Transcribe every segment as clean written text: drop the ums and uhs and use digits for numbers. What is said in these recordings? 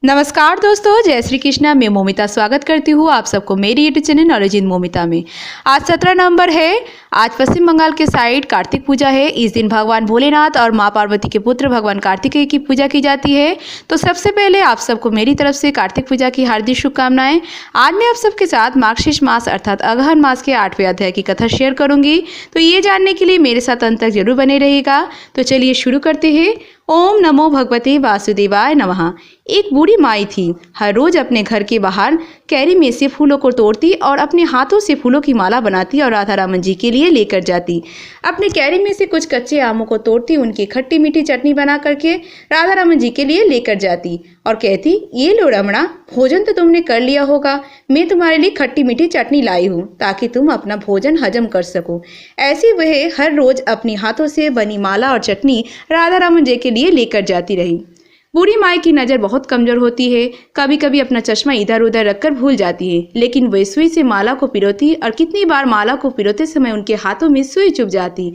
नमस्कार दोस्तों, जय श्री कृष्णा। मैं मोमिता स्वागत करती हूँ आप सबको मेरी YouTube channel knowledge in Momita में। आज 17 नवंबर है। आज पश्चिम बंगाल के साइड कार्तिक पूजा है। इस दिन भगवान भोलेनाथ और माँ पार्वती के पुत्र भगवान कार्तिकेय की पूजा की जाती है। तो सबसे पहले आप सबको मेरी तरफ से कार्तिक पूजा की हार्दिक शुभकामनाएं। आज मैं आप सबके साथ मार्गशीर्ष मास अर्थात अगहन मास के 8वें अध्याय की कथा शेयर करूंगी। तो ये जानने के लिए मेरे साथ अंत तक जरूर बने रहिएगा। तो चलिए शुरू करते हैं। ओम नमो भगवते वासुदेवाय नमः। एक बूढ़ी माई थी। हर रोज अपने घर के बाहर कैरी में से फूलों को तोड़ती और अपने हाथों से फूलों की माला बनाती और राधा रमन जी के लिए लेकर जाती। अपने कैरी में से कुछ कच्चे आमों को तोड़ती, उनकी खट्टी मीठी चटनी बना करके राधा रमन जी के लिए लेकर जाती और कहती, ये लो रमणा, भोजन तो तुमने कर लिया होगा, मैं तुम्हारे लिए खट्टी मीठी चटनी लाई हूँ ताकि तुम अपना भोजन हजम कर सको। ऐसे वह हर रोज अपनी हाथों से बनी माला और चटनी राधा रमन जी के लिए लेकर जाती रही। बूढ़ी माई की नज़र बहुत कमजोर होती है। कभी कभी अपना चश्मा इधर उधर रखकर भूल जाती है, लेकिन वह सुई से माला को पिरोती और कितनी बार माला को पिरोते समय उनके हाथों में सुई चुभ जाती।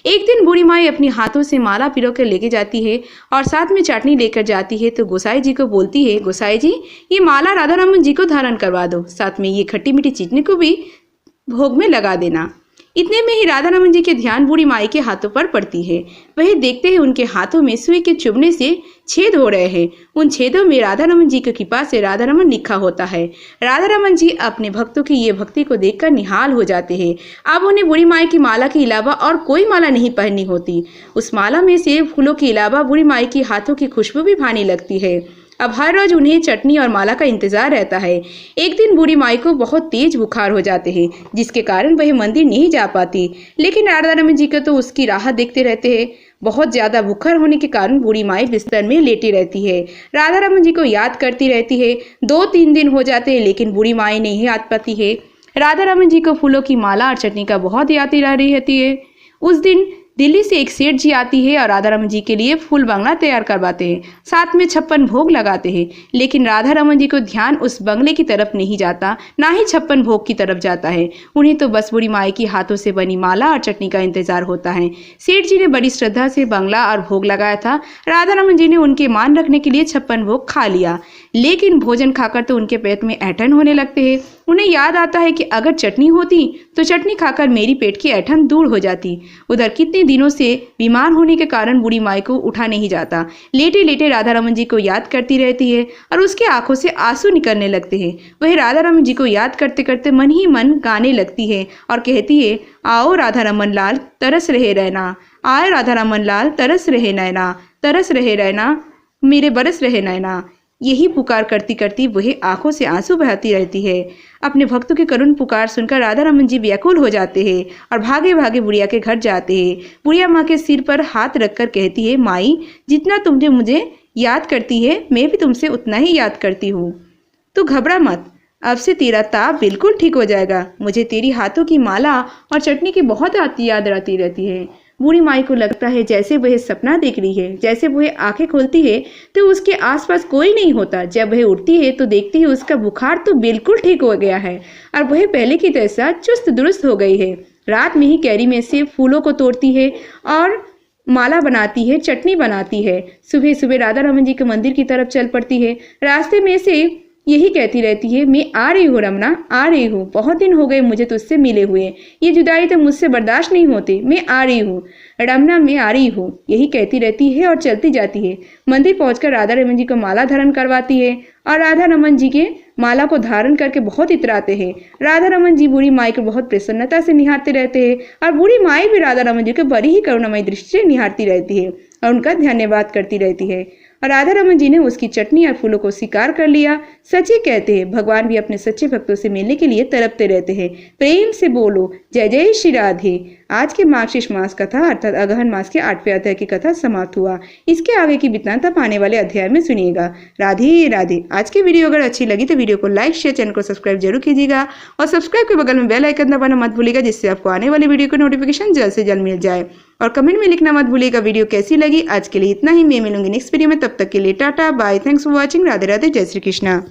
एक दिन बूढ़ी माई अपनी हाथों से माला पिरो कर लेके जाती है और साथ में चटनी लेकर जाती है। तो गोसाई जी को बोलती है, गोसाई जी ये माला राधा रमन जी को धारण करवा दो, साथ में ये खट्टी मीठी चटनी को भी भोग में लगा देना। इतने में ही राधा रमन जी के ध्यान बूढ़ी माई के हाथों पर पड़ती है। वह देखते हैं उनके हाथों में सुई के चुभने से छेद हो रहे हैं। उन छेदों में राधा रमन जी की कृपा से राधा रमन लिखा होता है। राधा रमन जी अपने भक्तों की ये भक्ति को देखकर निहाल हो जाते हैं। अब उन्हें बूढ़ी माई की माला के अलावा और कोई माला नहीं पहननी होती। उस माला में से फूलों के अलावा बूढ़ी माई की हाथों की खुशबू भी भाने लगती है। अब हर रोज उन्हें चटनी और माला का इंतजार रहता है। एक दिन बूढ़ी माई को बहुत तेज बुखार हो जाते हैं, जिसके कारण वह मंदिर नहीं जा पाती। लेकिन राधा रमन जी को तो उसकी राह देखते रहते हैं। बहुत ज्यादा बुखार होने के कारण बूढ़ी माई बिस्तर में लेटी रहती है। राधा रमन जी को याद करती रहती है। 2-3 दिन हो जाते हैं, लेकिन बूढ़ी माई नहीं याद पाती है। राधा रमन जी को फूलों की माला और चटनी का बहुत याद आ रही रहती है। उस दिन दिल्ली से एक सेठ जी आती है और राधा रमन जी के लिए फूल बंगला तैयार करवाते हैं, साथ में 56 भोग लगाते हैं। लेकिन राधा रमन जी को ध्यान उस बंगले की तरफ नहीं जाता, ना ही 56 भोग की तरफ जाता है। उन्हें तो बस बूढ़ी माई की हाथों से बनी माला और चटनी का इंतजार होता है। सेठ जी ने बड़ी श्रद्धा से बंगला और भोग लगाया था। राधा रमन जी ने उनके मान रखने के लिए 56 भोग खा लिया, लेकिन भोजन खाकर तो उनके पेट में ऐंठन होने लगते हैं। उन्हें याद आता है कि अगर चटनी होती तो चटनी खाकर मेरी पेट की ऐंठन दूर हो जाती। उधर कितने दिनों से बीमार होने के कारण बूढ़ी माई को उठा नहीं जाता। लेटे लेटे राधा रमन जी को याद करती रहती है और उसके आंखों से आंसू निकलने लगते हैं। वह राधा रमन जी को याद करते करते मन ही मन गाने लगती है और कहती है, आओ राधा रमन लाल तरस रहे रहना, आए राधा रमन लाल तरस रहे नैना, तरस रहे रहना मेरे बरस रहे नैना। यही पुकार करती करती वह आंखों से आंसू बहाती रहती है। अपने भक्तों की करुण पुकार सुनकर राधा रमन जी व्याकुल हो जाते हैं और भागे भागे बुढ़िया के घर जाते हैं। बुढ़िया माँ के सिर पर हाथ रखकर कहती है, माई जितना तुमने मुझे याद करती है, मैं भी तुमसे उतना ही याद करती हूँ। तू घबरा मत, अब से तेरा ताप बिल्कुल ठीक हो जाएगा। मुझे तेरी हाथों की माला और चटनी की बहुत याद आती रहती है। बूढ़ी माई को लगता है जैसे वह सपना देख रही है। जैसे वह आंखें खोलती है तो उसके आसपास कोई नहीं होता। जब वह उठती है तो देखती है उसका बुखार तो बिल्कुल ठीक हो गया है और वह पहले की तरह चुस्त दुरुस्त हो गई है। रात में ही कैरी में से फूलों को तोड़ती है और माला बनाती है, चटनी बनाती है। सुबह सुबह राधा रमन जी के मंदिर की तरफ चल पड़ती है। रास्ते में से यही कहती रहती है, मैं आ रही हूँ रमना, आ रही हूँ, बहुत दिन हो गए मुझे तुझसे मिले हुए, ये जुदाई तो मुझसे बर्दाश्त नहीं होती, मैं आ रही हूँ रमना, मैं आ रही हूँ। यही कहती रहती है और चलती जाती है। मंदिर पहुंचकर राधा रमन जी को माला धारण करवाती है और राधा रमन जी के माला को धारण करके बहुत इतराते हैं। राधा रमन जी बूढ़ी माई को बहुत प्रसन्नता से निहारते रहते हैं और बूढ़ी माई भी राधा रमन जी को बड़ी ही करुणामयी दृष्टि से निहारती रहती है और उनका धन्यवाद करती रहती है। और राधा रमन जी ने उसकी चटनी और फूलों को स्वीकार कर लिया। सच्चे कहते हैं, भगवान भी अपने सच्चे भक्तों से मिलने के लिए तड़पते रहते हैं। प्रेम से बोलो जय जय श्री राधे। आज के मार्गशीर्ष मास कथा अर्थात अगहन मास के 8वें अध्याय की कथा समाप्त हुआ। इसके आगे की वृत्तांत आप आने वाले अध्याय में सुनिएगा। राधे राधे। आज की वीडियो अगर अच्छी लगी तो वीडियो को लाइक शेयर, चैनल को सब्सक्राइब जरूर कीजिएगा और सब्सक्राइब के बगल में बेल आइकन दबाना मत भूलिएगा, जिससे आपको आने वाली वीडियो का नोटिफिकेशन जल्द से जल्द मिल जाए। और कमेंट में लिखना मत भूलिएगा वीडियो कैसी लगी। आज के लिए इतना ही, मैं मिलूंगी नेक्स्ट वीडियो में। तब तक के लिए tata bye, thanks for watching. Radhe Radhe, जय श्री कृष्णा।